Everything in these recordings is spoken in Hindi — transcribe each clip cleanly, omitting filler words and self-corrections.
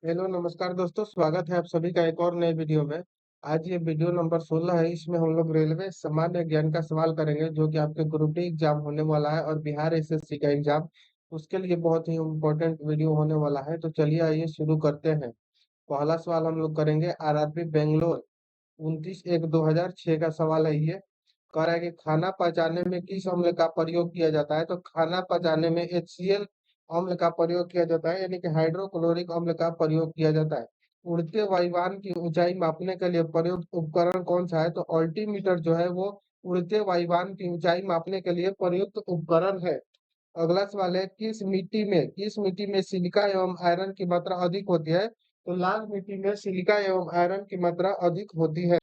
हेलो नमस्कार दोस्तों, स्वागत है आप सभी का एक और नए वीडियो में। आज ये वीडियो नंबर 16 है। इसमें हम लोग रेलवे सामान्य ज्ञान का सवाल करेंगे जो कि आपके ग्रुप डी एग्जाम होने वाला है और बिहार एसएससी का एग्जाम। उसके लिए बहुत ही इम्पोर्टेंट वीडियो होने वाला है। तो चलिए आइए शुरू करते हैं। पहला सवाल हम लोग करेंगे आरआरबी बेंगलोर 29/1/2006 का सवाल है ये। कह रहा है कि खाना पचाने में किस अम्ल का प्रयोग किया जाता है। तो खाना पचाने में HCl अम्ल का प्रयोग किया जाता है, यानी कि हाइड्रोक्लोरिक अम्ल का प्रयोग किया जाता है। उड़ते वायुयान की ऊंचाई मापने के लिए प्रयुक्त उपकरण कौन सा है। तो अल्टीमीटर जो है वो उड़ते वायुयान की ऊंचाई मापने के लिए प्रयुक्त उपकरण है। अगला सवाल है किस मिट्टी में सिलिका एवं आयरन की मात्रा अधिक होती है। तो लाल मिट्टी में सिलिका एवं आयरन की मात्रा अधिक होती है।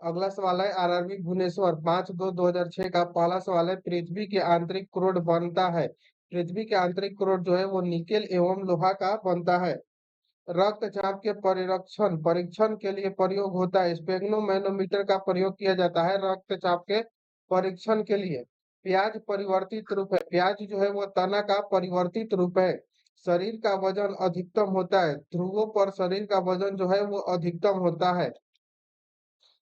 अगला सवाल है आरआरबी भुवनेश्वर 5/2/2006 का पहला सवाल है पृथ्वी के आंतरिक क्रोड बनता है। पृथ्वी के आंतरिक क्रोड जो है वो निकेल एवं लोहा का बनता है। रक्तचाप के परीक्षण परीक्षण के लिए प्रयोग होता है। स्पेग्नोमैनोमीटर का प्रयोग किया जाता है रक्तचाप के परीक्षण के लिए। प्याज परिवर्तित रूप है। प्याज जो है वो तना का परिवर्तित रूप है। शरीर का वजन अधिकतम होता है। ध्रुवों पर शरीर का वजन जो है वो अधिकतम होता है।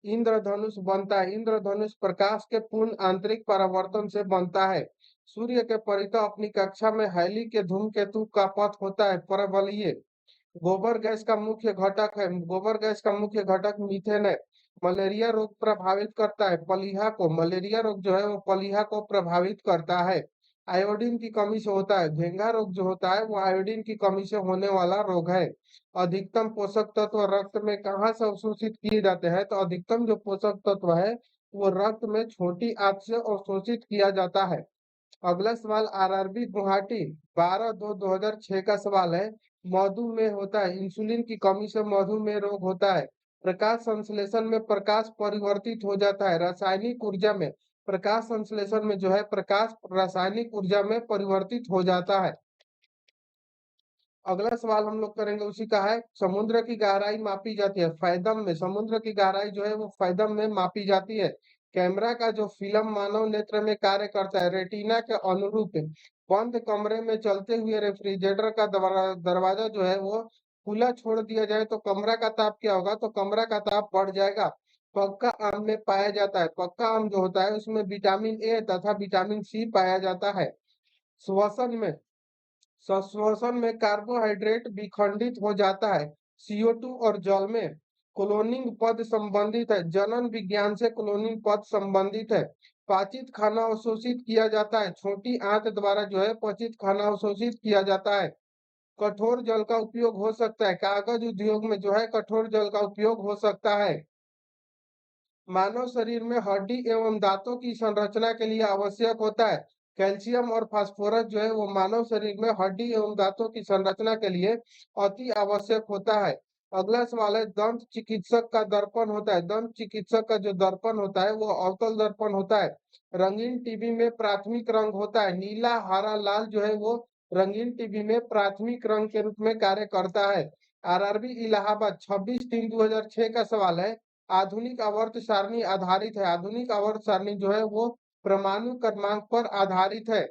इंद्रधनुष बनता है। इंद्रधनुष प्रकाश के पूर्ण आंतरिक परावर्तन से बनता है। सूर्य के परितः अपनी कक्षा में हैली के धूमकेतु का पथ होता है परवलयिक। गोबर गैस का मुख्य घटक है। गोबर गैस का मुख्य घटक मीथेन है। मलेरिया रोग प्रभावित करता है पलीहा को। मलेरिया रोग जो है वो पलीहा को प्रभावित करता है। आयोडीन की कमी से होता है। घेंघा रोग जो होता है वो आयोडीन की कमी से होने वाला रोग है। अधिकतम पोषक तत्व रक्त में कहाँ से अवशोषित किए जाते हैं। तो अधिकतम जो पोषक तत्व है वो रक्त में छोटी आंत से अवशोषित किया जाता है। अगला सवाल आरआरबी गुवाहाटी 12/2/2006 का सवाल है। मधुमेह होता है। इंसुलिन की कमी से मधुमेह रोग होता है। प्रकाश संश्लेषण में प्रकाश परिवर्तित हो जाता है रासायनिक ऊर्जा में। प्रकाश संश्लेषण में जो है प्रकाश रासायनिक ऊर्जा में परिवर्तित हो जाता है। अगला सवाल हम लोग करेंगे उसी का है। समुद्र की गहराई मापी जाती है फैदम में। समुद्र की गहराई जो है वो फैदम में मापी जाती है। कैमरा का जो फिल्म मानव नेत्र में कार्य करता है रेटिना के अनुरूप बंद कमरे में चलते हुए रेफ्रिजरेटर का दरवाजा जो है वो खुला छोड़ दिया जाए तो कमरा का ताप क्या होगा। तो कमरा का ताप बढ़ जाएगा। पक्का आम में पाया जाता है। पक्का आम जो होता है उसमें विटामिन ए तथा विटामिन सी पाया जाता है। श्वसन में श्वसन में कार्बोहाइड्रेट विखंडित हो जाता है CO2 और जल में। क्लोनिंग पद संबंधित है। जनन विज्ञान से क्लोनिंग पद संबंधित है। पाचित खाना अवशोषित किया जाता है। छोटी आंत द्वारा जो है पचित खाना अवशोषित किया जाता है। कठोर जल का उपयोग हो सकता है। कागज उद्योग में जो है कठोर जल का उपयोग हो सकता है। मानव शरीर में हड्डी एवं दांतों की संरचना के लिए आवश्यक होता है। कैल्शियम और फास्फोरस जो है वो मानव शरीर में हड्डी एवं दांतों की संरचना के लिए अति आवश्यक होता है। अगला सवाल है दंत चिकित्सक का दर्पण होता है। दंत चिकित्सक का जो दर्पण होता है वो अवतल दर्पण होता है। रंगीन टीवी में प्राथमिक रंग होता है नीला हरा लाल जो है वो रंगीन टीवी में प्राथमिक रंग के रूप में कार्य करता है। आरआरबी इलाहाबाद 26/3/2006 का सवाल है। आधुनिक आवर्त सारणी आधारित है। आधुनिक आवर्त सारणी जो है वो परमाणु क्रमांक पर आधारित है।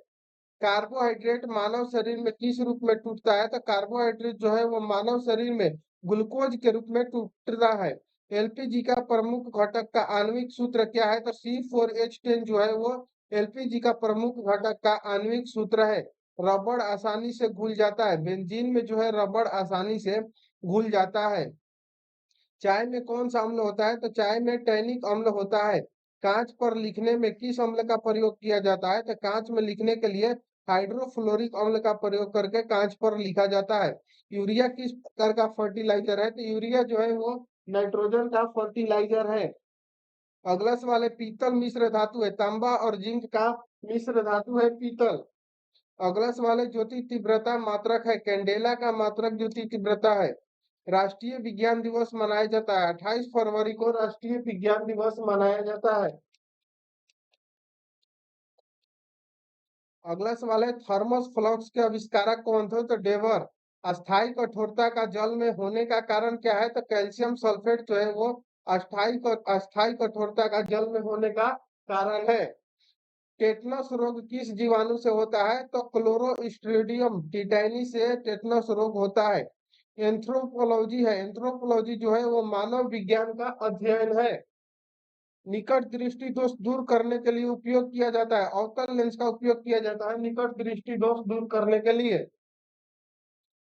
कार्बोहाइड्रेट मानव शरीर में किस रूप में टूटता है। तो कार्बोहाइड्रेट जो है वो मानव शरीर में ग्लूकोज के रूप में टूटता है। एलपीजी का प्रमुख घटक का आणविक सूत्र क्या है। तो C4H10 जो है वो एलपीजी का प्रमुख घटक का आणविक सूत्र है। रबड़ आसानी से घुल जाता है। बेंजीन में जो है रबड़ आसानी से घुल जाता है। चाय में कौन सा अम्ल होता है। तो चाय में टैनिक अम्ल होता है। कांच पर लिखने में किस अम्ल का प्रयोग किया जाता है। तो कांच में लिखने के लिए हाइड्रोफ्लोरिक अम्ल का प्रयोग करके कांच पर लिखा जाता है। यूरिया किस प्रकार का फर्टिलाइजर है। तो यूरिया जो है वो नाइट्रोजन का फर्टिलाइजर है। अगला सवाल है पीतल मिश्र धातु है। तांबा और जिंक का मिश्र धातु है पीतल। अगला सवाल है ज्योति तीव्रता मात्रक है। कैंडेला का मात्रक ज्योति तीव्रता है। राष्ट्रीय विज्ञान दिवस मनाया जाता है 28 फरवरी को राष्ट्रीय विज्ञान दिवस मनाया जाता है। अगला सवाल है थर्मोस फ्लक्स के आविष्कारक कौन थे। तो डेवर। अस्थाई कठोरता का जल में होने का कारण क्या है। तो कैल्शियम सल्फेट जो है वो अस्थाई कठोरता का जल में होने का कारण है। टेटनस रोग किस जीवाणु से होता है? तो क्लोरोस्ट्रिडियम टिटानी से टेटनस रोग होता है। एंथ्रोपोलॉजी है, एंथ्रोपोलॉजी जो है वो मानव विज्ञान का अध्ययन है। निकट दृष्टि दोष दूर करने के लिए उपयोग किया जाता है, अवतल लेंस का उपयोग किया जाता है निकट दृष्टि दोष दूर करने के लिए।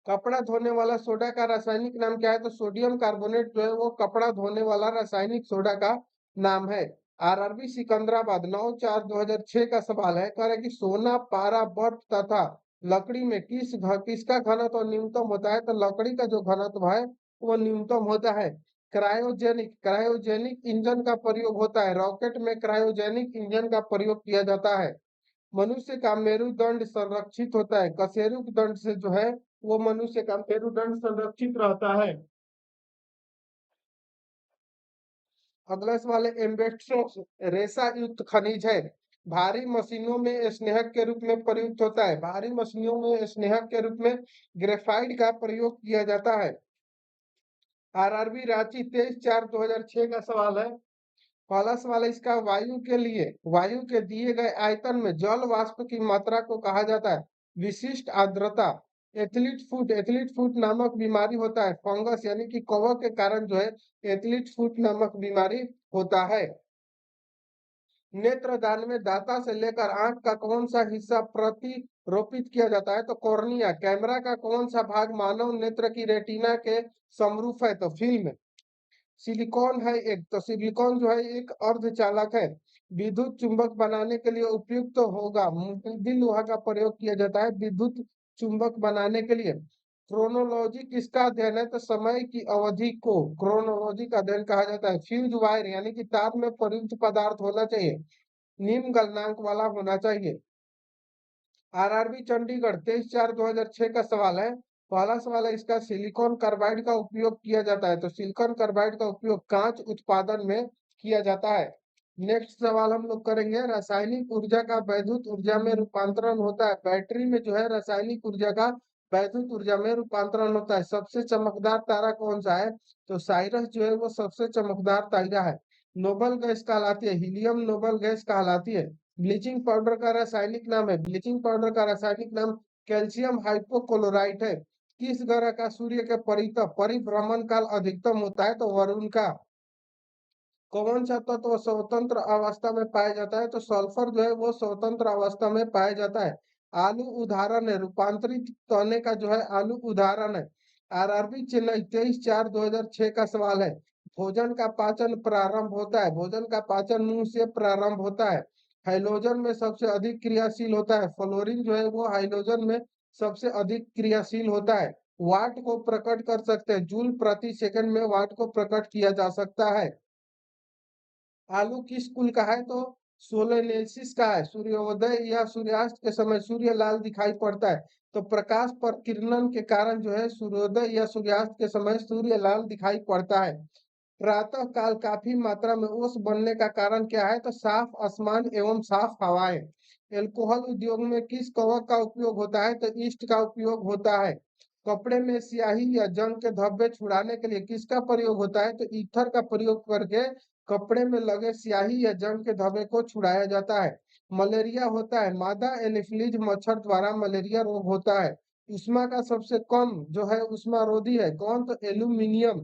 कपड़ा धोने वाला सोडा का रासायनिक नाम क्या है? तो सोडियम कार्बोनेट जो है वो कपड़ा धोने वाला रासायनिक सोडा का नाम है। आरआरबी सिकंदराबाद 9/4/2006 का सवाल है, कह रहा है कि सोना, पारा, बर्फ तथा लकड़ी में किसका घनत्व न्यूनतम होता है? तो लकड़ी का जो घनत्व है वो न्यूनतम होता है। क्रायोजेनिक इंजन का प्रयोग होता है, रॉकेट में क्रायोजेनिक इंजन का प्रयोग किया जाता है। मनुष्य का मेरुदंड संरक्षित होता है, कशेरुक दंड से जो है वो मनुष्य का मेरुदंड संरक्षित रहता है। अगला सवाल है, एम्बेस्टॉक्स रेशा युक्त खनिज है, भारी मशीनों में स्नेहक के रूप में प्रयुक्त होता है, भारी मशीनों में स्नेहक के रूप में ग्रेफाइट का प्रयोग किया जाता है। आरआरबी रांची 23/4/2006 का सवाल है, पहला सवाल है इसका, वायु के दिए गए आयतन में जल वाष्प की मात्रा को कहा जाता है विशिष्ट आर्द्रता। एथलीट फुट नामक बीमारी होता है फंगस यानी कि कवक के कारण जो है एथलीट फुट नामक बीमारी होता है। नेत्रदान में दाता से लेकर आंख का कौन सा हिस्सा प्रतिरोपित किया जाता है? तो कॉर्निया। कैमरा का कौन सा भाग मानव नेत्र की रेटिना के समरूप है? तो फिल्म। सिलिकॉन है एक, तो सिलिकॉन जो है एक अर्धचालक है। विद्युत चुंबक बनाने के लिए उपयुक्त होगा, मुद्दी लोहा का प्रयोग किया जाता है विद्युत चुंबक बनाने के लिए। क्रोनोलॉजी किसका अध्ययन है? तो समय की अवधि को क्रोनोलॉजी का अध्ययन कहा जाता है। फ्यूज वायर यानी कि तार में प्रयुक्त पदार्थ होना चाहिए, निम्न गलनांक वाला होना चाहिए। आरआरबी चंडीगढ़ 23/4/2006 का सवाल है, पहला सवाल है इसका, सिलिकॉन कार्बाइड का उपयोग किया जाता है। तो सिलिकॉन कार्बाइड का उपयोग कांच उत्पादन में किया जाता है। नेक्स्ट सवाल हम लोग करेंगे, रासायनिक ऊर्जा का वैद्युत ऊर्जा में रूपांतरण होता है। बैटरी में जो है रासायनिक ऊर्जा का वैद्युत ऊर्जा में रूपांतरण होता है। सबसे चमकदार तारा कौन सा है? तो साइरस जो है वो सबसे चमकदार तारा है। नोबल गैस कहलाती है, हीलियम नोबल गैस कहलाती है। ब्लीचिंग पाउडर का रासायनिक नाम है, ब्लीचिंग पाउडर का रासायनिक नाम कैल्शियम हाइपोक्लोराइट है। किस ग्रह का सूर्य के परिभ्रमण काल अधिकतम होता है? तो वरुण का। कौन सा तत्व स्वतंत्र अवस्था में पाया जाता है? तो सल्फर जो है वो स्वतंत्र अवस्था में पाया जाता है। आलू उदाहरण है, रूपांतरित तने का जो है आलू उदाहरण है। आरआरबी चेन्नई 23/4/2006 का सवाल है, भोजन का पाचन प्रारंभ होता है, भोजन का पाचन मुंह से प्रारंभ होता है। हाइड्रोजन में सबसे अधिक क्रियाशील होता है, फ्लोरीन जो है वो हाइड्रोजन में सबसे अधिक क्रियाशील होता है। वाट को प्रकट कर सकते हैं, जूल प्रति सेकंड में वाट को प्रकट किया जा सकता है। आलू किस कुल का है? तो सोलेनेसिस का है। सूर्योदय या सूर्यास्त के समय सूर्य लाल दिखाई पड़ता है, तो प्रकाश प्रकीर्णन के कारण जो है सूर्योदय या सूर्यास्त के समय सूर्य लाल दिखाई पड़ता है। प्रातः काल काफी मात्रा में ओस बनने का कारण क्या है? तो साफ आसमान एवं साफ हवाएं। एल्कोहल उद्योग में किस कवक का उपयोग होता है? तो ईस्ट का उपयोग होता है। कपड़े में स्याही या जंग के धब्बे छुड़ाने के लिए किसका प्रयोग होता है? तो ईथर का प्रयोग करके कपड़े में लगे स्याही या जंग के धब्बे को छुड़ाया जाता है। मलेरिया होता है, मादा एनोफिलीज मच्छर द्वारा मलेरिया रोग होता है। उष्मा का सबसे कम जो है उष्मा रोधी है कौन? तो एल्यूमिनियम।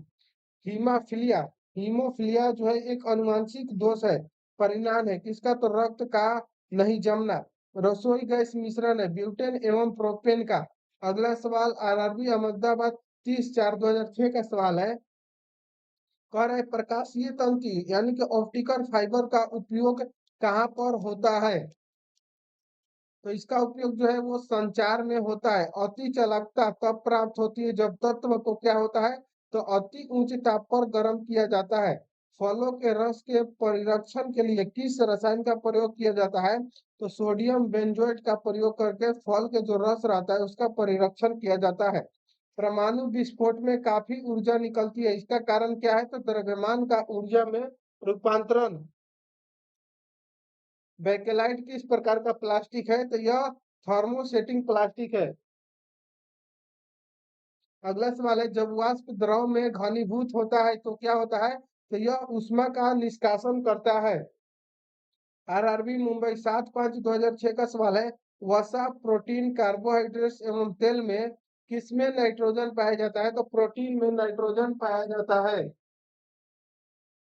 हीमाफिलिया, हीमोफिलिया जो है एक अनुवांशिक दोष है, परिणाम है किसका? तो रक्त का नहीं जमना। रसोई गैस मिश्रण है, ब्यूटेन एवं प्रोपेन का। अगला सवाल आरआरबी अहमदाबाद 30/4/2006 का सवाल है, कह रहा है प्रकाशीय तंतु यानी कि ऑप्टिकल फाइबर का उपयोग कहाँ पर होता है? तो इसका उपयोग जो है वो संचार में होता है। अति चालकता तब प्राप्त होती है जब तत्व को क्या होता है? तो अति उच्च ताप पर गर्म किया जाता है। फलों के रस के परिरक्षण के लिए किस रसायन का प्रयोग किया जाता है? तो सोडियम बेंजोएट का प्रयोग करके फल के जो रस रहता है उसका परिरक्षण किया जाता है। परमाणु विस्फोट में काफी ऊर्जा निकलती है, इसका कारण क्या है? तो द्रव्यमान का ऊर्जा में रूपांतरण। बेकेलाइट किस प्रकार का प्लास्टिक है? तो यह थर्मोसेटिंग प्लास्टिक है। अगला सवाल है, जब वाष्प द्रव में घनीभूत होता है तो क्या होता है? तो यह ऊष्मा का निष्कासन करता है। आरआरबी मुंबई 7/5/2006 का सवाल है। वसा, प्रोटीन, कार्बोहाइड्रेट्स एवं तेल में किसमें नाइट्रोजन पाया जाता है? तो प्रोटीन में नाइट्रोजन पाया जाता है।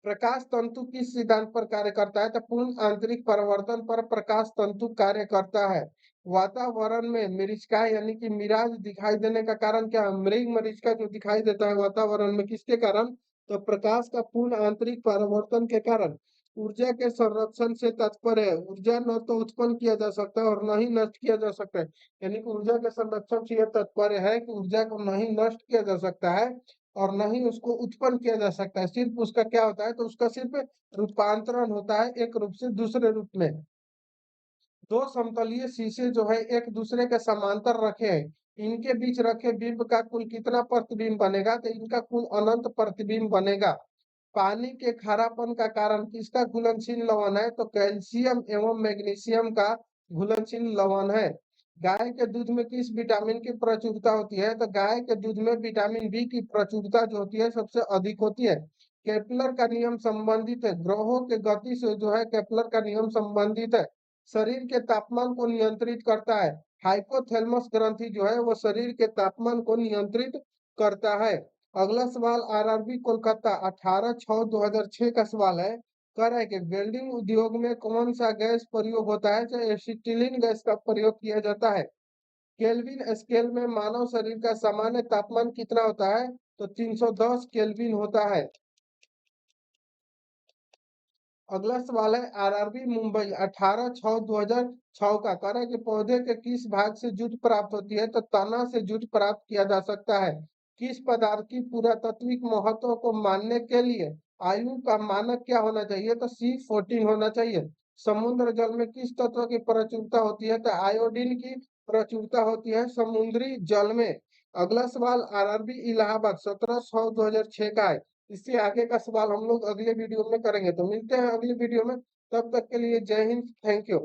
प्रकाश तंतु किस सिद्धांत पर कार्य करता है? तो पूर्ण आंतरिक परावर्तन पर प्रकाश तंतु कार्य करता है। वातावरण में मरीचिका यानी कि मिराज दिखाई देने का कारण क्या है? मृग मरीचिका जो दिखाई देता है वातावरण में, किसके कारण? तो प्रकाश का पूर्ण आंतरिक परावर्तन के कारण। ऊर्जा के संरक्षण से तात्पर्य है ऊर्जा न तो उत्पन्न किया जा सकता है और न ही नष्ट किया जा सकता है। यानी कि ऊर्जा के संरक्षण से यह तात्पर्य है कि ऊर्जा को न ही नष्ट किया जा सकता है और न ही उसको उत्पन्न किया जा सकता है। सिर्फ उसका क्या होता है? तो उसका सिर्फ रूपांतरण होता है एक रूप से दूसरे रूप में। दो समतलीय शीशे जो है एक दूसरे के समांतर रखे हैं, इनके बीच रखे बिंब का कुल कितना प्रतिबिंब बनेगा? तो इनका कुल अनंत प्रतिबिंब बनेगा। पानी के खारापन का कारण किसका घुलनशील लवण है? तो कैल्शियम एवं मैग्नीशियम का घुलनशील लवण है। गाय के दूध में किस विटामिन की प्रचुरता होती है? तो गाय के दूध में विटामिन बी की प्रचुरता जो होती है सबसे अधिक होती है। केपलर का नियम संबंधित है ग्रहों के गति से जो है केपलर का नियम संबंधित है। शरीर के तापमान को नियंत्रित करता है। हाइपोथैलेमस ग्रंथि जो है वो शरीर के तापमान को नियंत्रित करता है। अगला सवाल आरआरबी कोलकाता 18/6/2006 का सवाल है। कह रहा है कि वेल्डिंग उद्योग में कौन सा गैस प्रयोग होता है? तो एसिटिलीन गैस का प्रयोग किया जाता है। केल्विन स्केल में मानव शरीर का सामान्य तापमान कितना होता है? तो 310 केल्विन होता है। अगला सवाल है आरआरबी मुंबई 18/6/2006 का। कह रहा है कि पौधे के किस भाग से जूट प्राप्त होती है? तो तना से जूट प्राप्त किया जा सकता है। किस पदार्थ की पुरातात्विक महत्व को मानने के लिए आयु का मानक क्या होना चाहिए? तो C14 होना चाहिए। समुद्र जल में किस तत्व की प्रचुरता होती है? तो आयोडीन की प्रचुरता होती है समुद्री जल में। अगला सवाल आरआरबी इलाहाबाद 17/6/2006 का है। इससे आगे का सवाल हम लोग अगले वीडियो में करेंगे। तो मिलते हैं अगले वीडियो में, तब तक के लिए जय हिंद, थैंक यू।